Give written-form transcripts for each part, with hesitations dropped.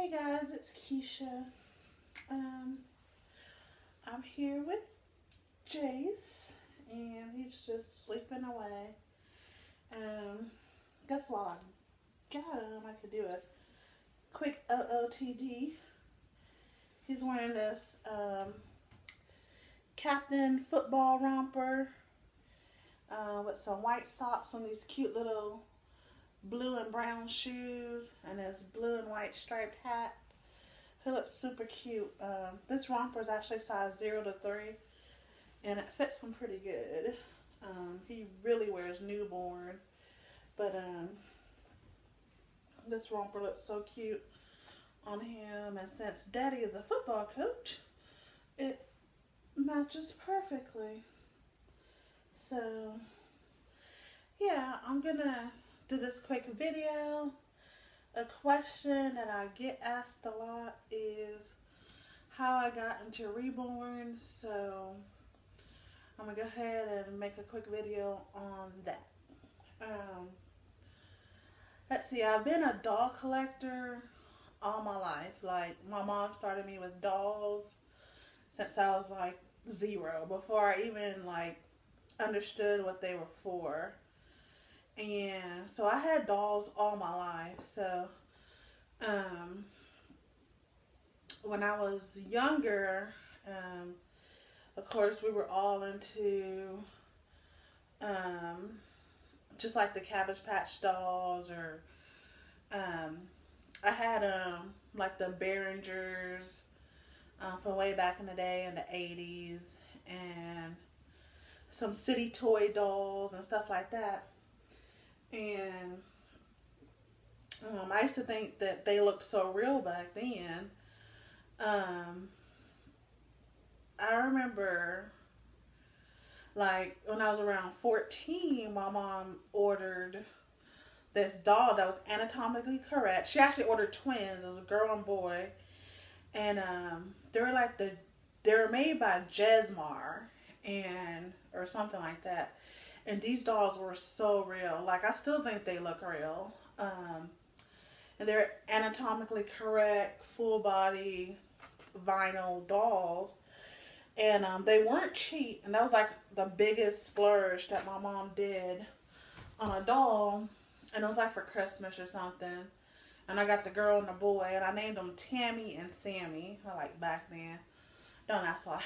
Hey guys, it's Keisha. I'm here with Jace, and he's just sleeping away. Guess while I got him, I could do a quick OOTD. He's wearing this Captain Football romper with some white socks on these cute little blue and brown shoes, and his blue and white striped hat. He looks super cute. This romper is actually size 0 to 3, and it fits him pretty good. He really wears newborn, but this romper looks so cute on him, and since Daddy is a football coach, it matches perfectly. So, yeah, I'm gonna do this quick video. A question that I get asked a lot is how I got into reborn, so I'm gonna go ahead and make a quick video on that. Let's see, I've been a doll collector all my life. Like, my mom started me with dolls since I was like 0, before I even like understood what they were for. And so I had dolls all my life. So when I was younger, of course we were all into just like the Cabbage Patch dolls, or I had like the Behringers from way back in the day in the 80s, and some City Toy dolls and stuff like that. And I used to think that they looked so real back then. I remember, like, when I was around 14, my mom ordered this doll that was anatomically correct. She actually ordered twins. It was a girl and boy. And they were made by Jesmar, or something like that. And these dolls were so real. Like, I still think they look real. And they're anatomically correct, full body vinyl dolls. And they weren't cheap. And that was like the biggest splurge that my mom did on a doll. And it was like for Christmas or something. And I got the girl and the boy. And I named them Tammy and Sammy. I like back then. Don't ask why.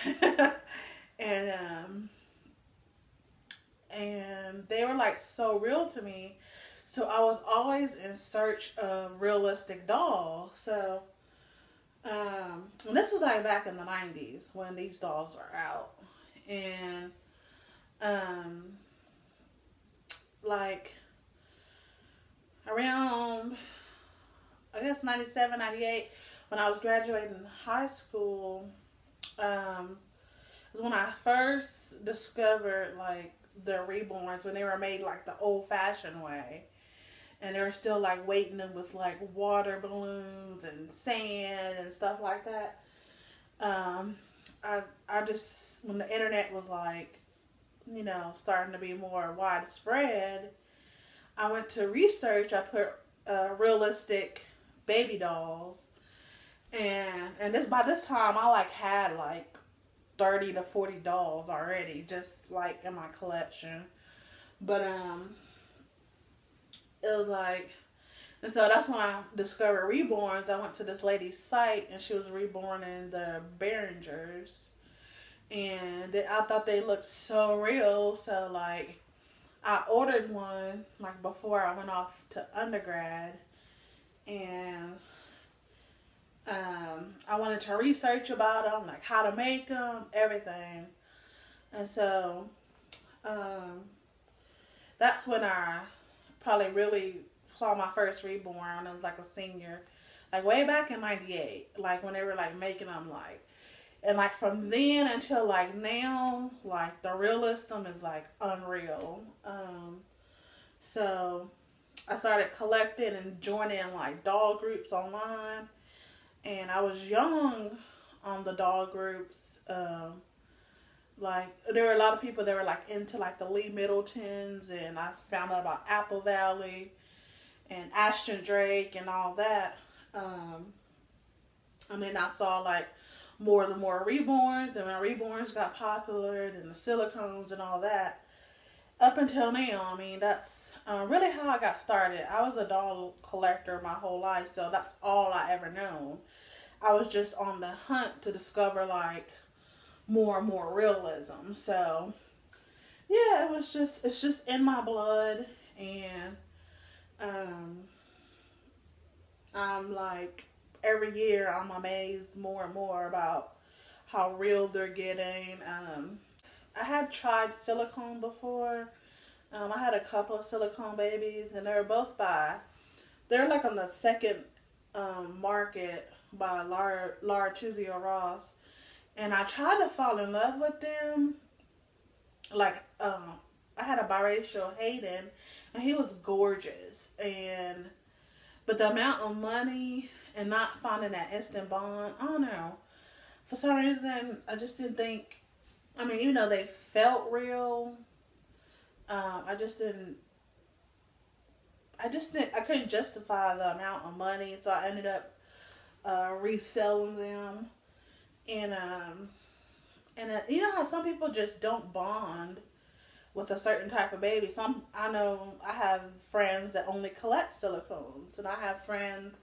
And they were like so real to me. So I was always in search of realistic dolls. So and this was like back in the 90s when these dolls are out. And like around, I guess 97, 98, when I was graduating high school, was when I first discovered like the reborns, when they were made like the old-fashioned way, and they were still like weighting them with like water balloons and sand and stuff like that. I just, when the internet was like, you know, starting to be more widespread, I went to research. I put realistic baby dolls, and this, by this time I like had like 30 to 40 dolls already, just like in my collection. But it was like, and so that's when I discovered reborns. I went to this lady's site, and she was reborn in the Behringers, and I thought they looked so real. So like, I ordered one like before I went off to undergrad, and I wanted to research about them, like how to make them, everything. And so that's when I probably really saw my first reborn. I was like a senior, like way back in 98, like when they were like making them, like, and like from then until like now, like the realism is like unreal. So I started collecting and joining like doll groups online. And I was young on the doll groups. Like, there were a lot of people that were like into like the Lee Middletons, and I found out about Apple Valley and Ashton Drake and all that. And then I saw like more reborns, and when reborns got popular, and the silicones and all that. Up until now, I mean, that's really how I got started. I was a doll collector my whole life, so that's all I ever known. I was just on the hunt to discover like more and more realism. So yeah, it's just in my blood, and um, I'm like every year I'm amazed more and more about how real they're getting. I had tried silicone before. I had a couple of silicone babies, and they were both by. They're like on the second market by Lar Tuzio Ross, and I tried to fall in love with them. Like, I had a biracial Hayden, and he was gorgeous, and but the amount of money and not finding that instant bond, I don't know. For some reason, I just didn't think. I mean, even though they felt real, I just didn't. I just didn't. I couldn't justify the amount of money, so I ended up reselling them. And you know how some people just don't bond with a certain type of baby. Some I know I have friends that only collect silicones, and I have friends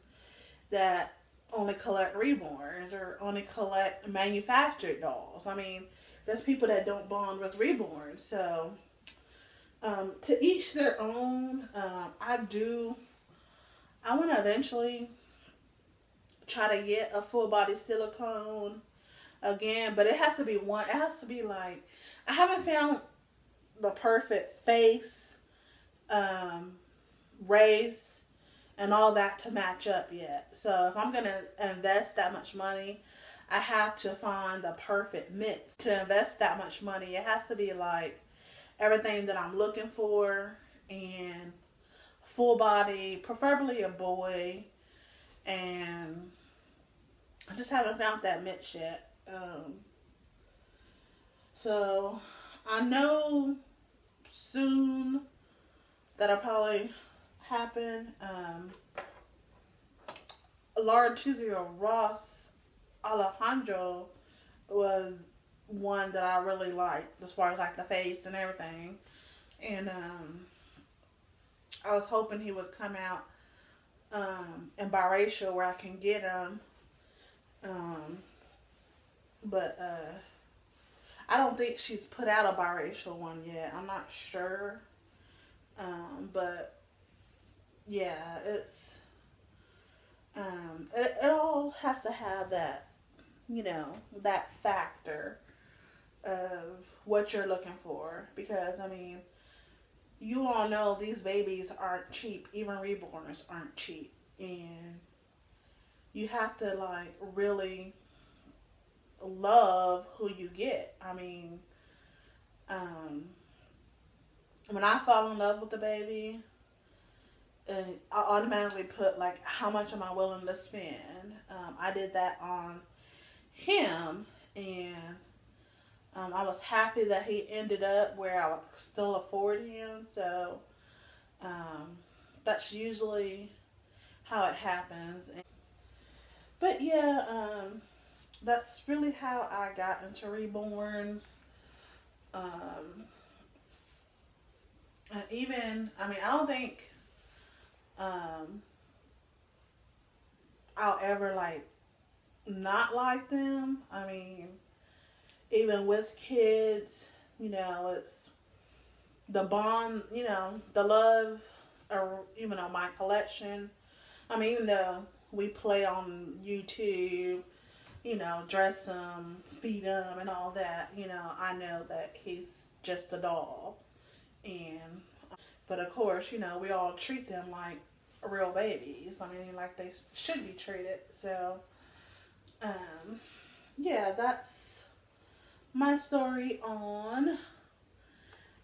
that only collect reborns or only collect manufactured dolls. I mean, there's people that don't bond with reborns. So to each their own. I want to eventually try to get a full body silicone again, but it has to be one. It has to be like, I haven't found the perfect face, um, race, and all that to match up yet. So if I'm gonna invest that much money, I have to find the perfect mix. To invest that much money, it has to be like everything that I'm looking for, and full body, preferably a boy, and I just haven't found that mix yet. So I know soon that'll probably happen. Laura Tuzio Ross Alejandro was one that I really liked as far as like the face and everything. And I was hoping he would come out in biracial where I can get him. Um, but I don't think she's put out a biracial one yet. I'm not sure. But yeah, it all has to have that, that factor of what you're looking for. Because, I mean, you all know these babies aren't cheap. Even reborns aren't cheap. And you have to, like, really love who you get. I mean, um, when I fall in love with the baby, and I automatically put, like, how much am I willing to spend? I did that on him, and I was happy that he ended up where I would still afford him. So that's usually how it happens. But yeah, that's really how I got into reborns. Um, and even, I mean, I don't think um, I'll ever like not like them. I mean, even with kids, it's the bond, the love, or even on my collection. I mean, even though we play on YouTube, dress him, feed him, and all that, I know that he's just a doll. And, but of course, we all treat them like real babies. I mean, like they should be treated. So, yeah, that's my story on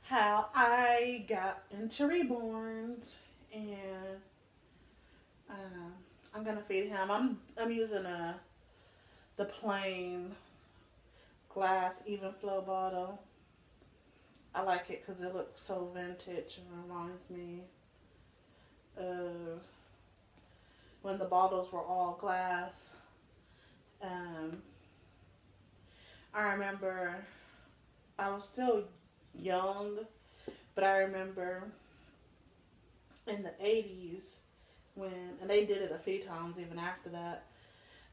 how I got into reborns, and I'm gonna feed him. I'm using the plain glass even flow bottle. I like it because it looks so vintage and reminds me of when the bottles were all glass. Um, I remember I was still young, but I remember in the 80s when, and they did it a few times even after that,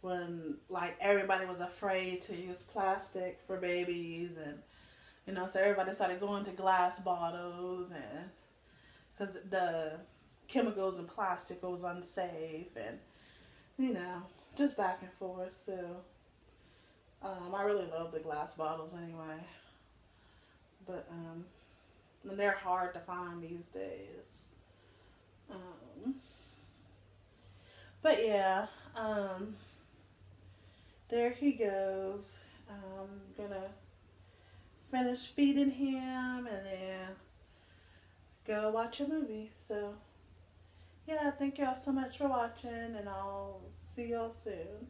when like everybody was afraid to use plastic for babies, and so everybody started going to glass bottles, and because the chemicals in plastic was unsafe, and you know just back and forth. So I really love the glass bottles anyway, but and they're hard to find these days. Um, but yeah, there he goes. I'm gonna finish feeding him and then go watch a movie. So yeah, thank y'all so much for watching, and I'll see y'all soon.